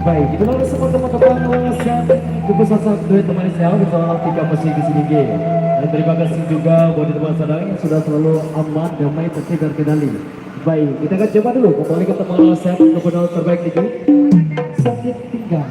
Baik, itulah semua teman-teman ulasan keputusan duet teman saya bersama tiga musik di sini G. Dan terima kasih juga buat teman saudara yang sudah selalu aman, damai, tertib dan kendali. Baik, kita akan coba dulu kembali ke teman ulasan kebenaran terbaik itu sakit tinggal.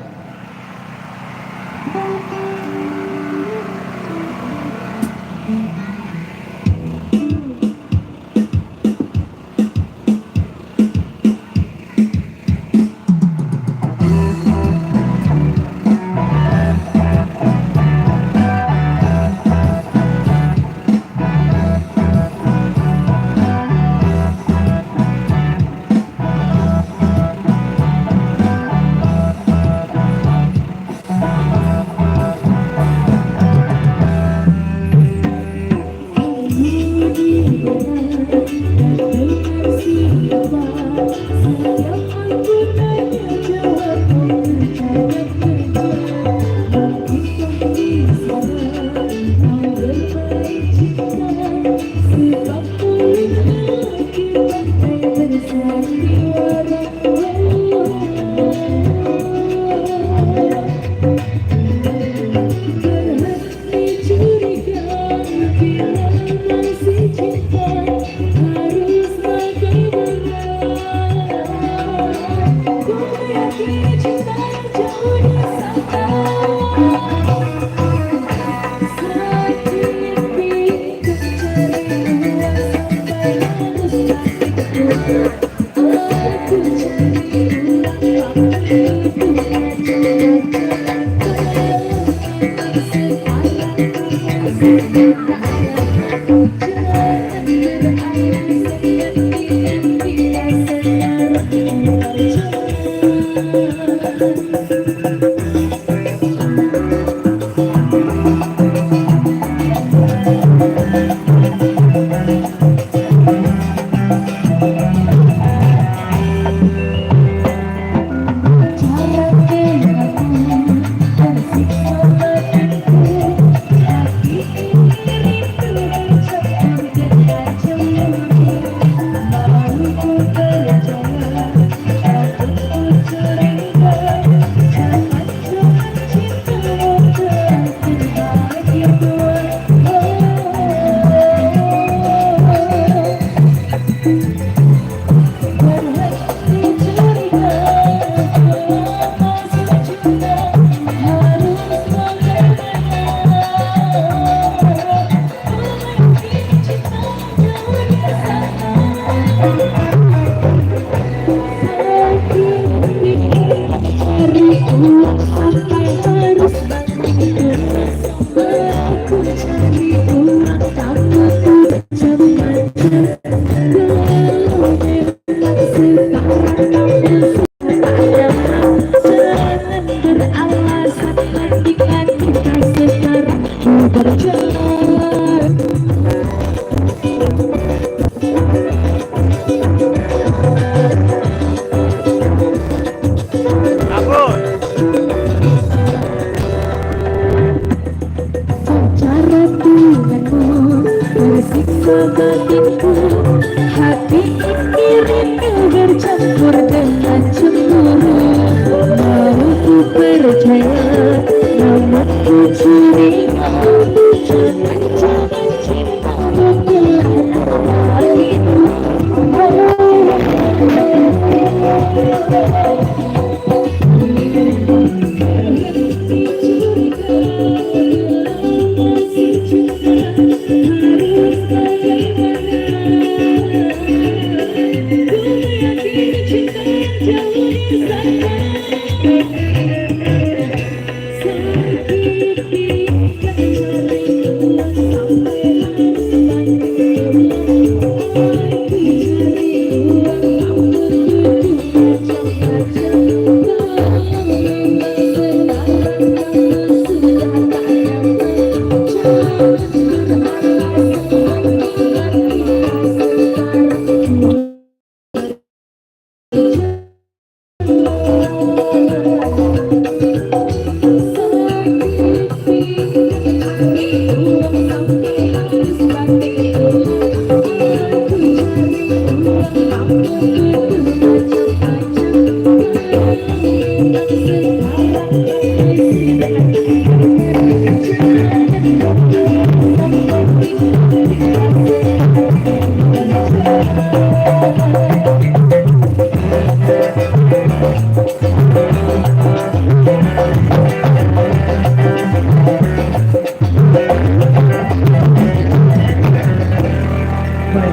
Baik,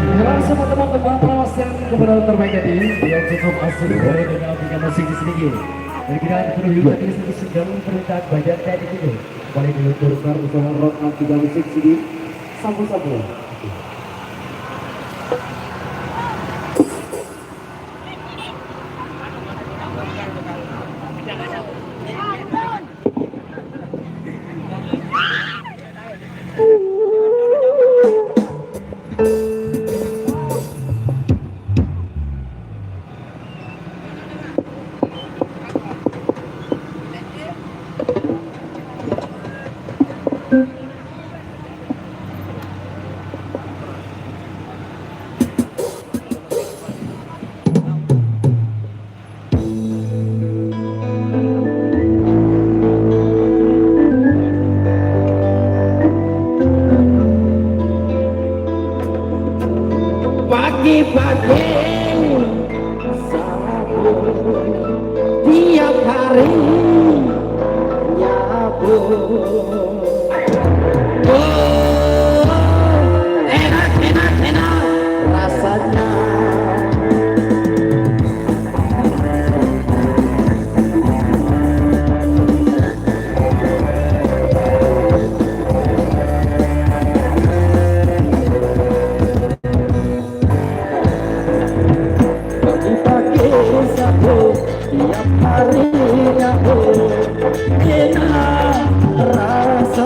terima kasih teman-teman pengawas yang kebenaran terbaik tadi yang cukup asik dengan aplikasi musik di sini. Dan kita penuhi tadi sedang perintah badan teknik ini. Kembali diluncurkan bersama rock aplikasi musik sini. Sabu-sabu. Pagi-pagi tiap hari nyabu, oh, enak rasanya. Tiap harinya enak rasanya.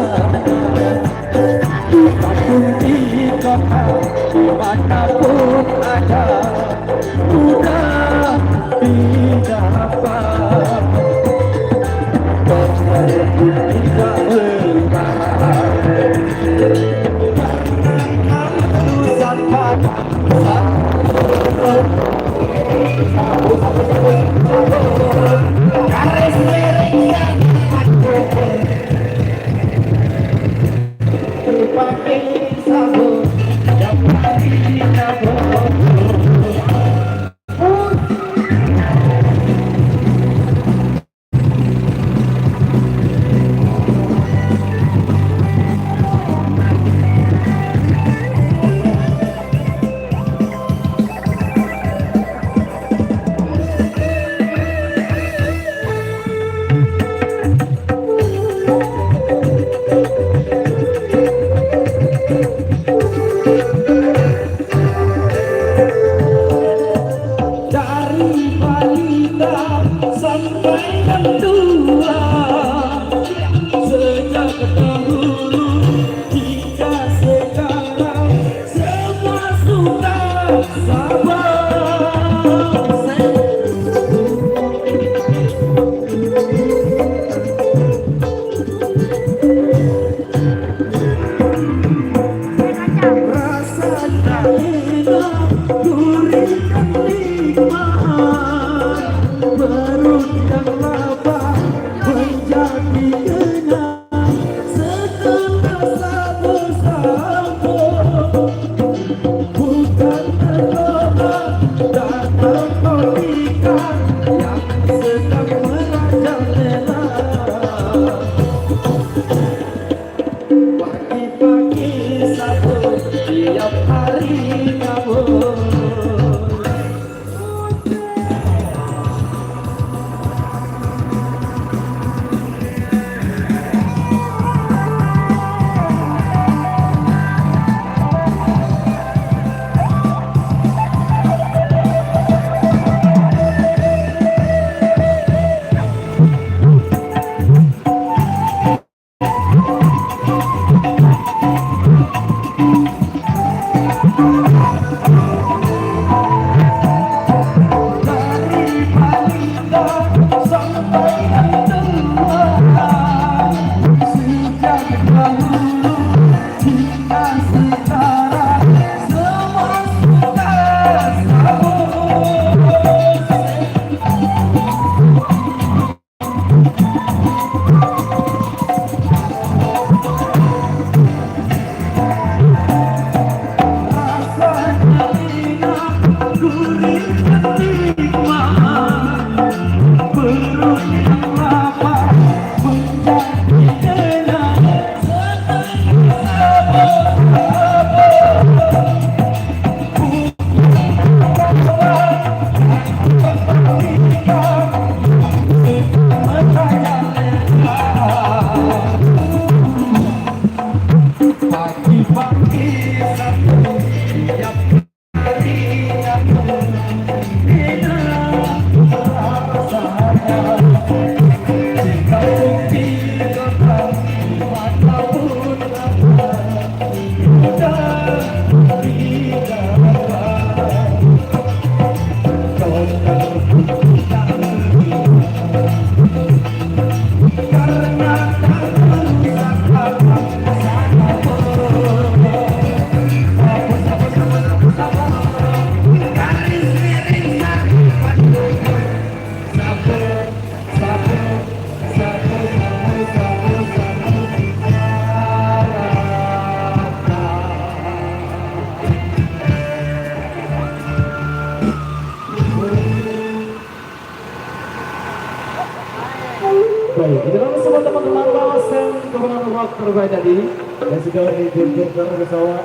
terbaik tadi dan sudah ditunjuk bersama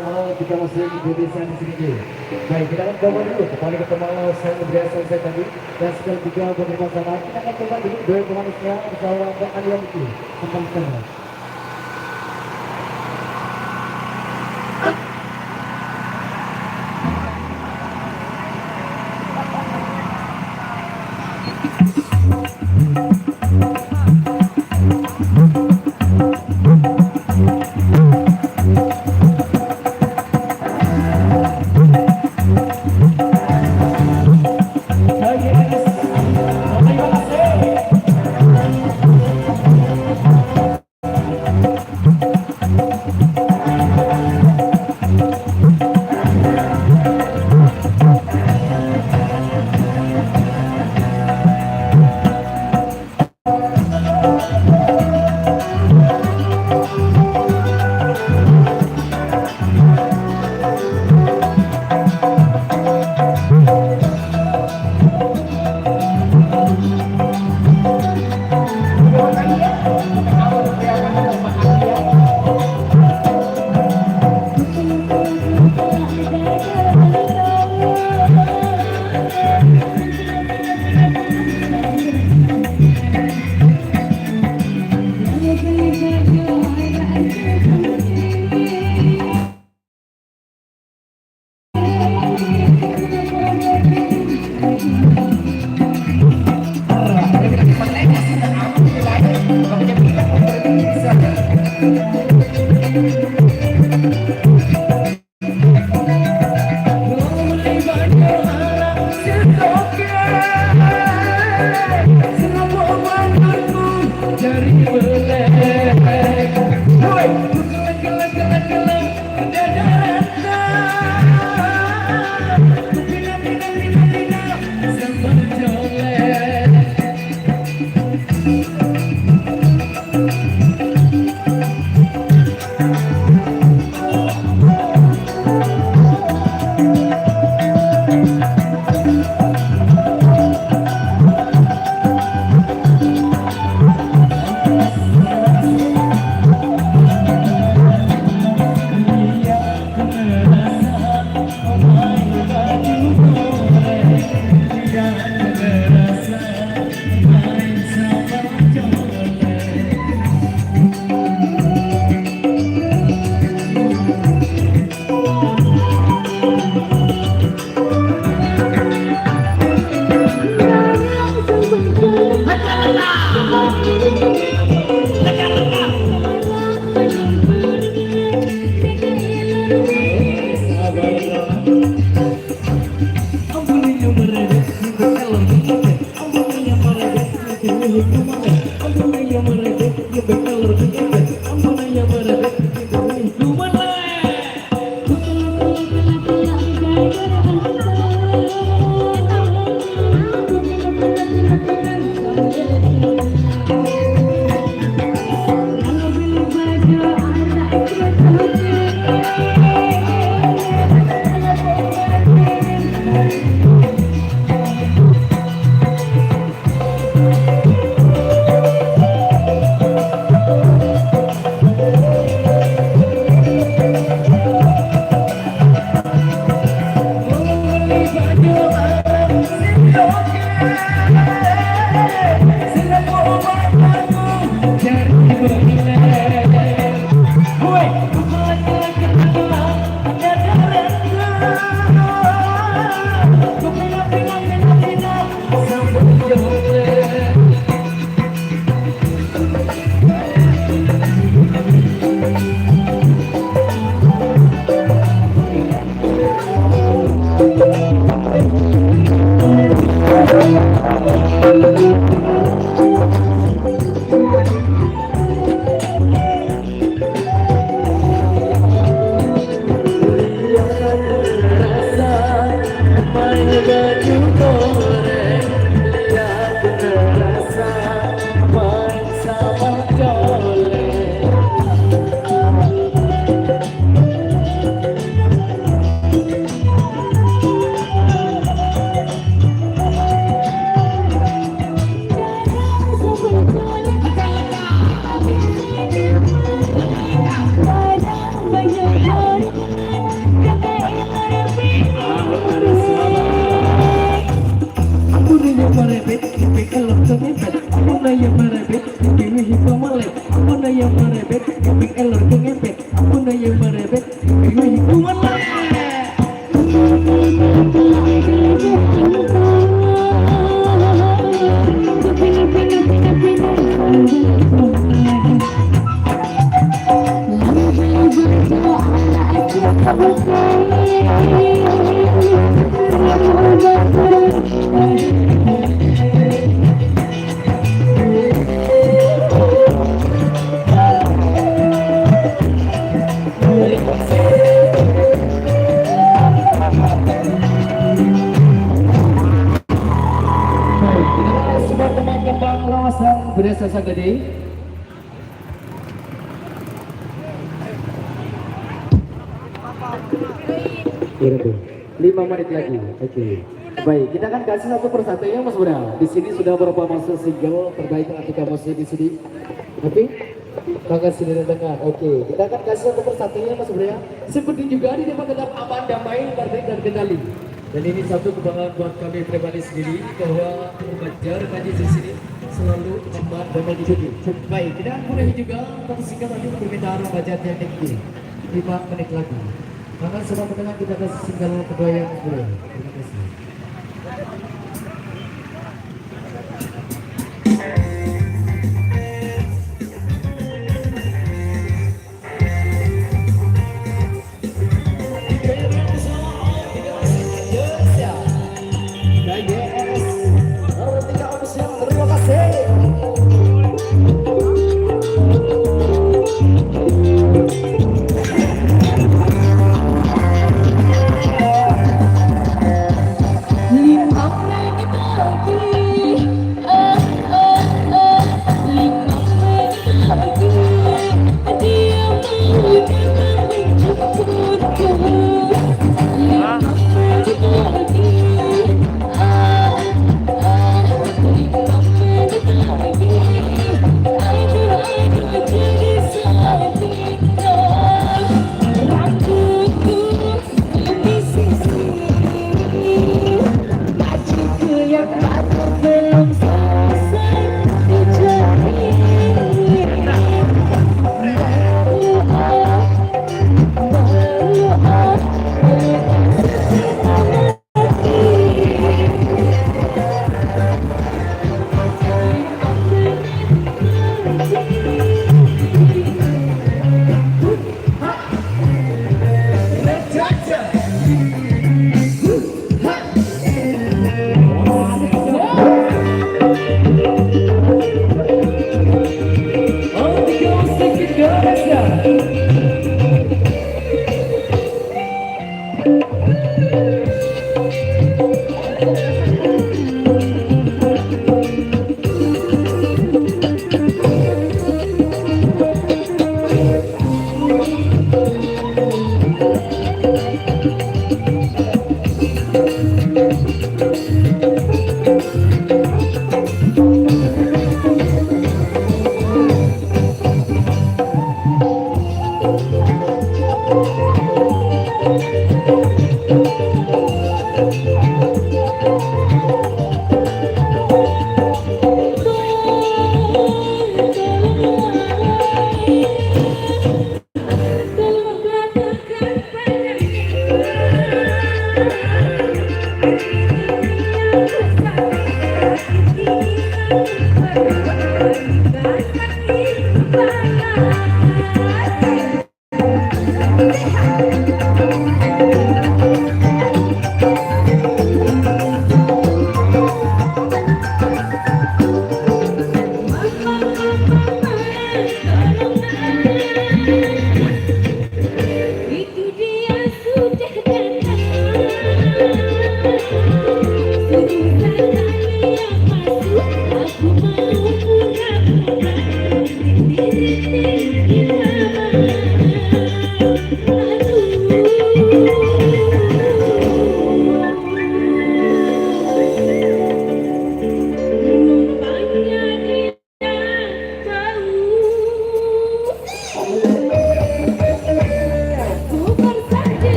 kita masih Indonesia di sini. Baik, kita akan coba dulu kembali ketemu saya biasa saya tadi dan sekali juga pemirsa sana kita akan coba dulu dua pemanisnya bersama Alian itu teman-teman. yang merebet, kambing elor ku ngepet. Ampun yang merebet, kambing ku melek. Semua teman-teman lawasan Berdesa Sagede. Iya tuh, 5 menit lagi. Oke. Baik, kita akan kasih satu persatu ya Mas Bro. Di sini sudah berapa masuk single terbaik ketika musik di sini. Oke. Kakak sini dengar. Oke, kita akan kasih satu persatu ya Mas Bro. Seperti juga di depan tetap aman, damai, tertib dan kendali. Dan ini satu kebanggaan buat kami pribadi sendiri bahwa mengajar kaji di sini selalu aman, damai di sini. Baik, kita akan mulai juga singkat lagi permintaan bacaan yang tinggi. 5 menit lagi. Karena semua pendengar kita kasih single kedua yang kedua. Terima kasih. Terima kasih.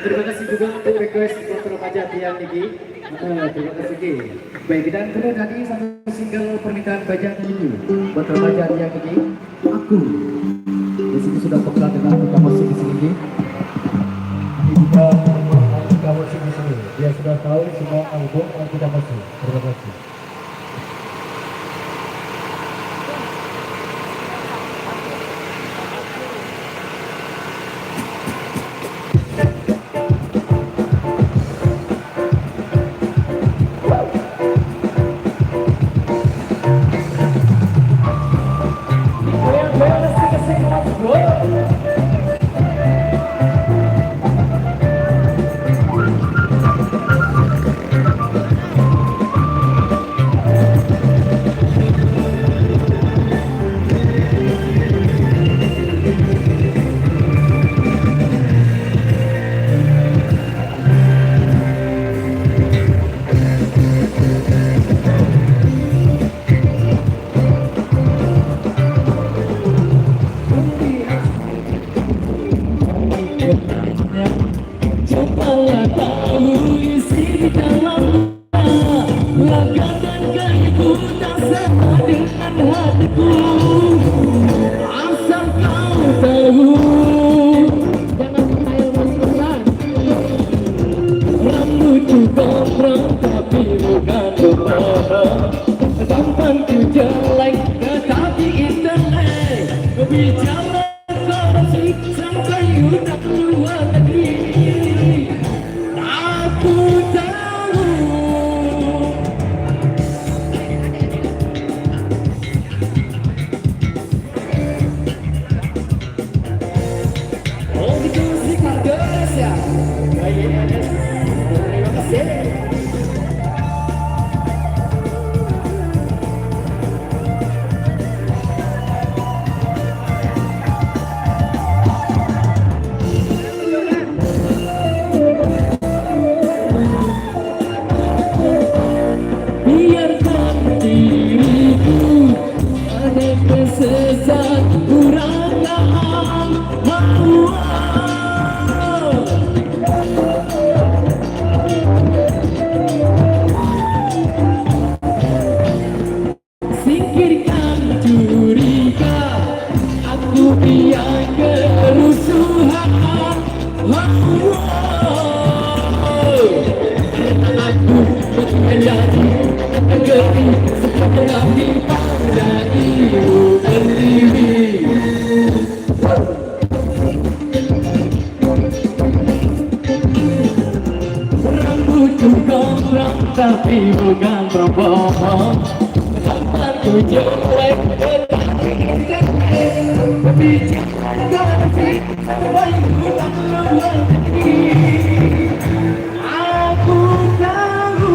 Terima kasih juga untuk request untuk remaja Tiang Niki. Terima kasih Ki. Baik, dan kemudian tadi satu single permintaan bajang dulu buat remaja Tiang Niki. Aku di sini sudah pernah dengan kita masuk di sini. Ini juga kita masuk di sini. Dia sudah tahu semua album yang kita masuk. Terima kasih. Aku tahu Tapi bukan perempuan. Aku jelek, aku tahu.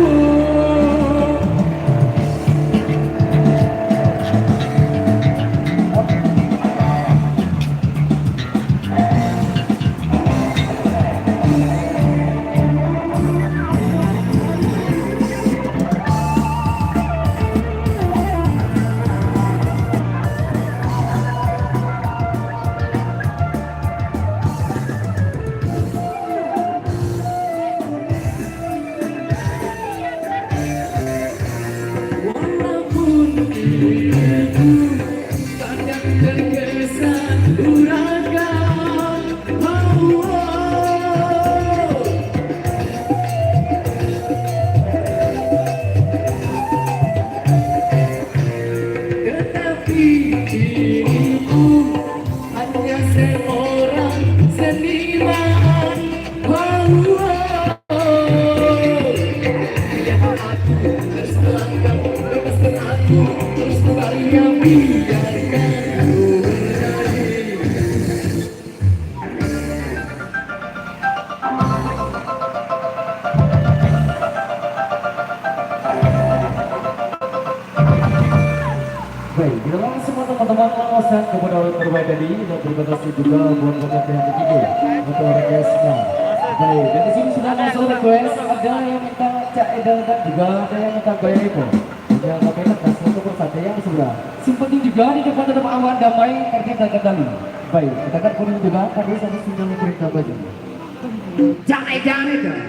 Baik, kita langsung semua teman-teman langsung kepada orang terbaik tadi dan terima kasih juga buat teman-teman yang ketiga untuk requestnya. Baik, dan di sini sudah masuk request, ada yang minta Cak Edel dan juga ada yang minta Goyang Ibu. Yang kami letak satu persatu yang di sebelah. Simpan juga di depan tetap aman, damai, tertib dan kendali. Baik, kita akan kuning juga tadi satu sudah memberikan baju. Cak Edel.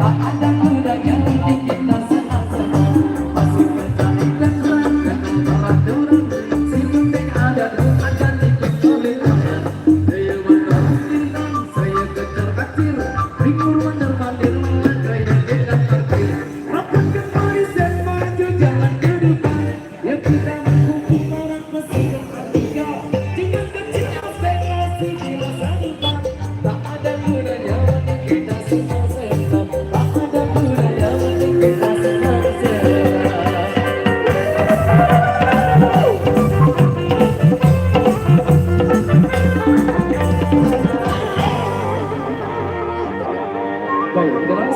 Tak ada kuda yang bikin kita senang-senang. Masuk ke Timur mandar mandir melandai dan dekat parkir. Rapatkan barisan maju jalan ke depan. Yuk kita mengkumpul orang pesisir Afrika. Jangan kecil aspirasi di masa depan. Tak ada gunanya mending kita semua serta. Tak ada gunanya mending kita semua serta. Baik, terima kasih.